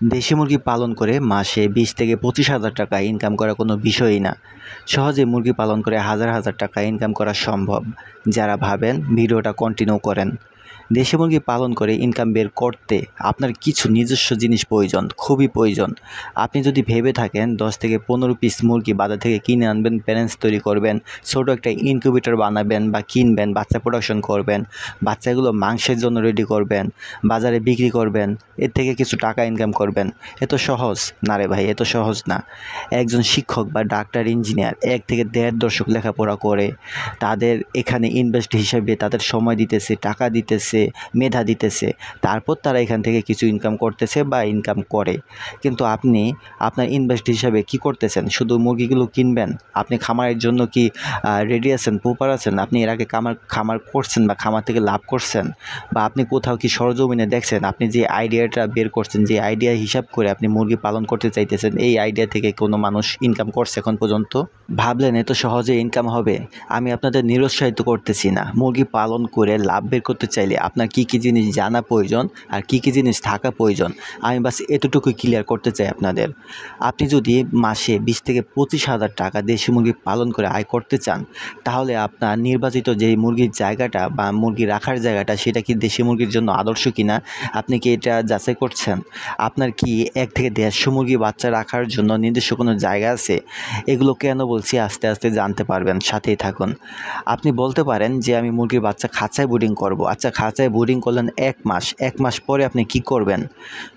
দেশি মুরগি পালন করে মাসে ২০ থেকে ২৫,০০০ টাকা ইনকাম করা কোনো বিষয়ই না। সহজে মুরগি পালন করে হাজার হাজার টাকা ইনকাম করা সম্ভব। যারা ভাবেন ভিডিওটা কন্টিনিউ করেন। দেশি মুরগি পালন করে ইনকাম বের করতে আপনার কিছু নিজস্ব জিনিস প্রয়োজন, খুবই প্রয়োজন। আপনি যদি ভেবে থাকেন ১০ থেকে ১৫ পিস মুরগি বাজার থেকে কিনে আনবেন, প্যারেন্টস তৈরি করবেন, ছোট একটা ইনকিউবেটর বানাবেন বা কিনবেন, বাচ্চা প্রোডাকশন করবেন, বাচ্চাগুলো মাংসের জন্য রেডি করবেন, বাজারে বিক্রি করবেন, এর থেকে কিছু টাকা ইনকাম করবেন। এত সহজ না রে ভাই, এত সহজ না। একজন শিক্ষক বা ডাক্তার, ইঞ্জিনিয়ার ১ থেকে ১.৫ দশক লেখাপড়া করে তাদের এখানে ইনভেস্ট হিসাবে তাদের সময় দিতেছে, টাকা দিতেছে, মেধা দিতেছে, তারপর তারা এখান থেকে কিছু ইনকাম করতেছে বা ইনকাম করে। কিন্তু আপনি আপনার ইনভেস্ট হিসাবে কি করতেছেন? শুধু মুরগিগুলো কিনবেন? আপনি খামারের জন্য কি রেডি আছেন, প্রপার আছেন? আপনি এর আগে খামার করছেন বা খামার থেকে লাভ করছেন? বা আপনি কোথাও কি সরজমিনে দেখছেন আপনি যে আইডিয়াটা বের করছেন, যে আইডিয়া হিসাব করে আপনি মুরগি পালন করতে চাইতেছেন, এই আইডিয়া থেকে কোনো মানুষ ইনকাম করছে এখন পর্যন্ত? ভাবলেন এত সহজে ইনকাম হবে? আমি আপনাদের নিরুৎসাহিত করতেছি না। মুরগি পালন করে লাভ বের করতে চাইলে আপনার কী কী জিনিস জানা প্রয়োজন আর কী কী জিনিস থাকা প্রয়োজন, আমি বাস এতটুকুই ক্লিয়ার করতে চাই আপনাদের। আপনি যদি মাসে ২০ থেকে ২৫,০০০ টাকা দেশি মুরগি পালন করে আয় করতে চান, তাহলে আপনার নির্বাচিত যেই মুরগির জায়গাটা বা মুরগি রাখার জায়গাটা, সেটা কি দেশি মুরগির জন্য আদর্শ কিনা আপনি কি এটা যাচাই করছেন? আপনার কি ১ থেকে ১৫০ মুরগি বাচ্চা রাখার জন্য নির্দিষ্ট কোনো জায়গা আছে? এগুলো কেন বলছি আস্তে আস্তে জানতে পারবেন, সাথেই থাকুন। আপনি বলতে পারেন যে আমি মুরগির বাচ্চা খাঁচায় ব্রুডিং করব। আচ্ছা, খাঁচায় ব্রুডিং করলেন ১ মাস। ১ মাস পরে আপনি কি করবেন?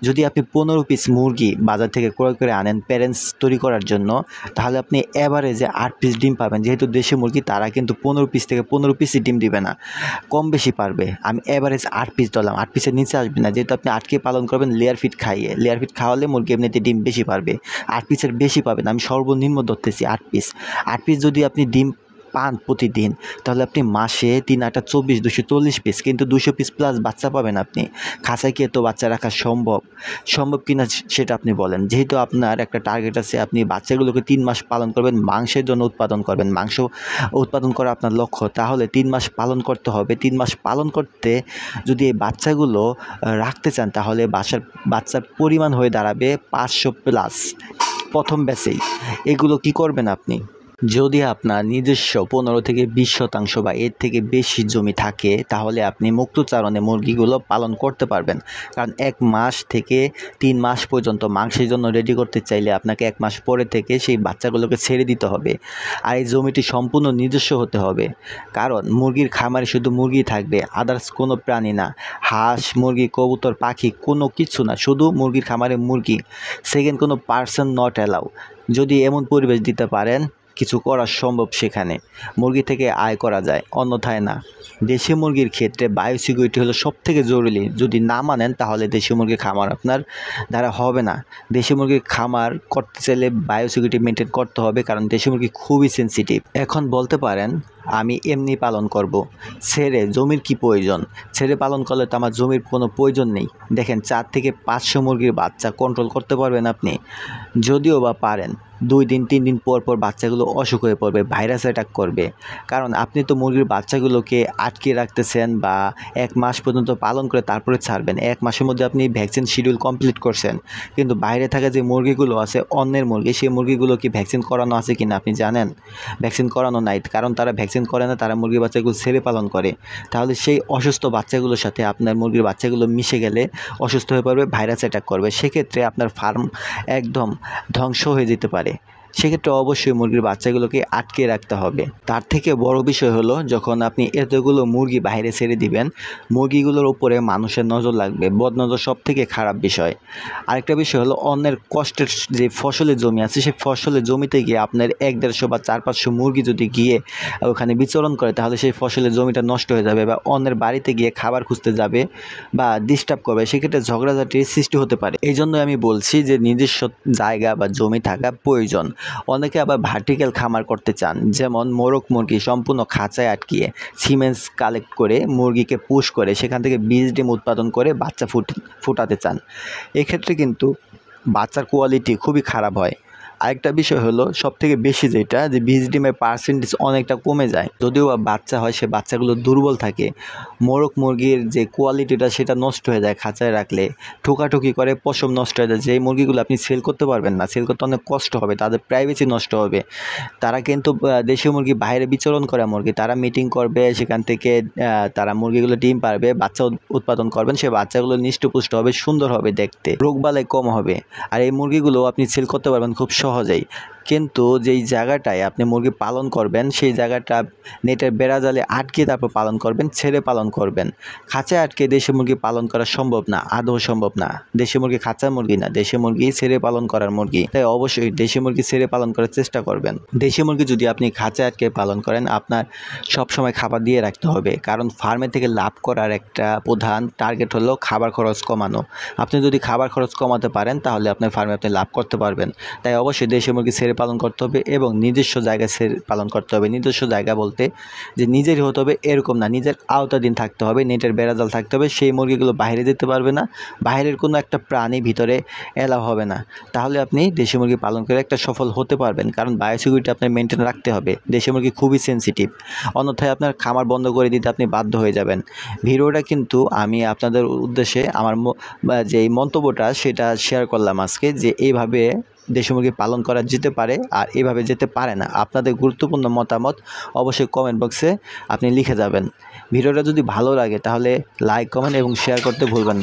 যদি আপনি ১৫ পিস মুরগি বাজার থেকে ক্রয় করে আনেন প্যারেন্টস তৈরি করার জন্য, তাহলে আপনি এভারেজে ৮ পিস ডিম পাবেন। যেহেতু দেশি মুরগি, তারা কিন্তু ১৫ পিস থেকে ১৫ পিসই ডিম দিবে না, কম বেশি পারবে। আমি এভারেজ ৮ পিস ধরলাম, ৮ পিসের নিচে আসবে না। যেহেতু আপনি ৮কে পালন করবেন লেয়ার ফিড খাইয়ে। লেয়ার ফিড খাওয়ালে মুরগি এমনিতে ডিম বেশি পারবে। ৮ পিসের বেশি পাবেন। আমি সর্বনিম্ন ধরতেছি ৮ পিস। ৮ পিস যদি আপনি ডিম পান প্রতিদিন, তাহলে আপনি মাসে ৩ ৮ ২৪, ২৪০ পিস, কিন্তু ২০০ পিস প্লাস বাচ্চা পাবেন আপনি। খাঁচায় কি এত বাচ্চা রাখা সম্ভব? সম্ভব কিনা সেটা আপনি বলেন। যেহেতু আপনার একটা টার্গেট আছে, আপনি বাচ্চাগুলোকে ৩ মাস পালন করবেন, মাংসের জন্য উৎপাদন করবেন, মাংস উৎপাদন করা আপনার লক্ষ্য, তাহলে ৩ মাস পালন করতে হবে। ৩ মাস পালন করতে যদি এই বাচ্চাগুলো রাখতে চান, তাহলে বাচ্চার পরিমাণ হয়ে দাঁড়াবে ৫০০ প্লাস প্রথম ব্যাচেই। এগুলো কি করবেন আপনি? যদি আপনার নিজস্ব ১৫ থেকে ২০% বা এর থেকে বেশি জমি থাকে, তাহলে আপনি মুক্তচারণে মুরগিগুলো পালন করতে পারবেন। কারণ ১ মাস থেকে ৩ মাস পর্যন্ত মাংসের জন্য রেডি করতে চাইলে আপনাকে ১ মাস পরে থেকে সেই বাচ্চাগুলোকে ছেড়ে দিতে হবে। আর এই জমিটি সম্পূর্ণ নিজস্ব হতে হবে। কারণ মুরগির খামারে শুধু মুরগি থাকবে, আদার্স কোনো প্রাণী না। হাঁস, মুরগি, কবুতর, পাখি কোনো কিছু না, শুধু মুরগির খামারে মুরগি। সেকেন্ড কোনো পার্সন নট অ্যালাউ। যদি এমন পরিবেশ দিতে পারেন, কিছু করা সম্ভব সেখানে। মুরগি থেকে আয় করা যায়, অন্যথায় না। দেশি মুরগির ক্ষেত্রে বায়োসিকিউরিটি হলো সবথেকে জরুরি। যদি না মানেন, তাহলে দেশি মুরগির খামার আপনার দ্বারা হবে না। দেশি মুরগির খামার করতে চাইলে বায়োসিকিউরিটি মেনটেন করতে হবে, কারণ দেশি মুরগি খুবই সেনসিটিভ। এখন বলতে পারেন আমি এমনি পালন করব। ছেড়ে জমির কি প্রয়োজন? ছেড়ে পালন করলে তো আমার জমির কোনো প্রয়োজন নেই। দেখেন, ৪ থেকে ৫০০ মুরগির বাচ্চা কন্ট্রোল করতে পারবেন আপনি? যদিও বা পারেন, ২ দিন ৩ দিন পর পর বাচ্চাগুলো অসুখ হয়ে পড়বে, ভাইরাস অ্যাটাক করবে। কারণ আপনি তো মুরগির বাচ্চাগুলোকে আটকে রাখতেছেন বা ১ মাস পর্যন্ত পালন করে তারপরে ছাড়বেন। ১ মাসের মধ্যে আপনি ভ্যাকসিন শিডিউল কমপ্লিট করছেন, কিন্তু বাইরে থাকা যে মুরগিগুলো আছে, অন্যের মুরগি, সেই মুরগিগুলো কি ভ্যাকসিন করানো আছে কিনা আপনি জানেন? ভ্যাকসিন করানো নাই, কারণ তারা ভ্যাকসিন করে না, তারা মুরগির বাচ্চাগুলো ছেড়ে পালন করে। তাহলে সেই অসুস্থ বাচ্চাগুলোর সাথে আপনার মুরগির বাচ্চাগুলো মিশে গেলে অসুস্থ হয়ে পড়বে, ভাইরাস অ্যাটাক করবে। সেক্ষেত্রে আপনার ফার্ম একদম ধ্বংস হয়ে যেতে পারে। সেক্ষেত্রে অবশ্যই মুরগির বাচ্চাগুলোকে আটকে রাখতে হবে। তার থেকে বড় বিষয় হলো, যখন আপনি এতগুলো মুরগি বাইরে ছেড়ে দিবেন, মুরগিগুলোর উপরে মানুষের নজর লাগবে। বদনজর সব থেকে খারাপ বিষয়। আরেকটা বিষয় হলো, অন্যের কষ্টের যে ফসলের জমি আছে, সেই ফসলের জমিতে গিয়ে আপনার ১-১৫০ বা ৪-৫০০ মুরগি যদি গিয়ে ওখানে বিচরণ করে, তাহলে সেই ফসলের জমিটা নষ্ট হয়ে যাবে, বা অন্যের বাড়িতে গিয়ে খাবার খুঁজতে যাবে বা ডিস্টার্ব করবে। সেক্ষেত্রে ঝগড়াঝাটির সৃষ্টি হতে পারে। এই জন্য আমি বলছি যে নিজস্ব জায়গা বা জমি থাকা প্রয়োজন। অনেকে আবার ভার্টিক্যাল খামার করতে চান, যেমন মোরগ মুরগি সম্পূর্ণ খাঁচায় আটকিয়ে সিমেন্স কালেক্ট করে মুরগিকে পুশ করে সেখান থেকে বীজ ডিম উৎপাদন করে বাচ্চা ফুটাতে চান। এক্ষেত্রে কিন্তু বাচ্চার কোয়ালিটি খুবই খারাপ হয়। আরেকটা বিষয় হলো সবথেকে বেশি যেটা যে বীজ ডিমের পার্সেন্টেজ অনেকটা কমে যায়। যদিও বা বাচ্চা হয় সে বাচ্চাগুলো দুর্বল থাকে। মোরগ মুরগির যে কোয়ালিটিটা সেটা নষ্ট হয়ে যায় খাঁচায় রাখলে, ঠোকাঠুকি করে পশম নষ্ট হয়ে যায়। যেই মুরগিগুলো আপনি সেল করতে পারবেন না, সেল করতে অনেক কষ্ট হবে, তাদের প্রাইভেসি নষ্ট হবে। তারা কিন্তু দেশি মুরগি বাইরে বিচরণ করা মুরগি, তারা মিটিং করবে, সেখান থেকে তারা মুরগিগুলো ডিম পারবে, বাচ্চা উৎপাদন করবেন, সে বাচ্চাগুলো নিষ্টপুষ্ট হবে, সুন্দর হবে দেখতে, রোগবালাই কম হবে। আর এই মুরগিগুলো আপনি সেল করতে পারবেন খুব সহজেই। কিন্তু যেই জায়গাটায় আপনি মুরগি পালন করবেন সেই জায়গাটা নেটের বেড়াজালে আটকে তারপর পালন করবেন, ছেড়ে পালন করবেন। খাঁচায় আটকে দেশি মুরগি পালন করা সম্ভব না, আদৌ সম্ভব না। দেশি মুরগি খাঁচা মুরগি না, দেশি মুরগি ছেড়ে পালন করার মুরগি। তাই অবশ্যই দেশি মুরগি ছেড়ে পালন করার চেষ্টা করবেন। দেশি মুরগি যদি আপনি খাঁচায় আটকে পালন করেন, আপনার সবসময় খাবার দিয়ে রাখতে হবে, কারণ ফার্মের থেকে লাভ করার একটা প্রধান টার্গেট হলো খাবার খরচ কমানো। আপনি যদি খাবার খরচ কমাতে পারেন তাহলে আপনার ফার্মে আপনি লাভ করতে পারবেন। তাই অবশ্যই দেশি মুরগি ছেড়ে পালন করতে হবে এবং নিজস্ব জায়গায় ছেড়ে পালন করতে হবে। নিজস্ব জায়গা বলতে যে নিজেরই হতে হবে এরকম না, নিজের আওতাধীন থাকতে হবে, নেটের বেড়াজাল থাকতে হবে, সেই মুরগিগুলো বাইরে যেতে পারবে না, বাইরের কোনো একটা প্রাণী ভিতরে এলাও হবে না। তাহলে আপনি দেশি মুরগি পালন করে একটা সফল হতে পারবেন, কারণ বায়োসিকিউরিটি আপনার মেনটেন রাখতে হবে। দেশি মুরগি খুবই সেনসিটিভ, অন্যথায় আপনার খামার বন্ধ করে দিতে আপনি বাধ্য হয়ে যাবেন। ভিডিওটা কিন্তু আমি আপনাদের উদ্দেশ্যে আমার যে মন্তব্যটা সেটা শেয়ার করলাম আজকে, যে এইভাবে দেশি মুরগি পালন করা যেতে পারে আর এভাবে যেতে পারে না। আপনাদের গুরুত্বপূর্ণ মতামত অবশ্যই কমেন্ট বক্সে আপনি লিখে যাবেন। ভিডিওটা যদি ভালো লাগে তাহলে লাইক, কমেন্ট এবং শেয়ার করতে ভুলবেন না।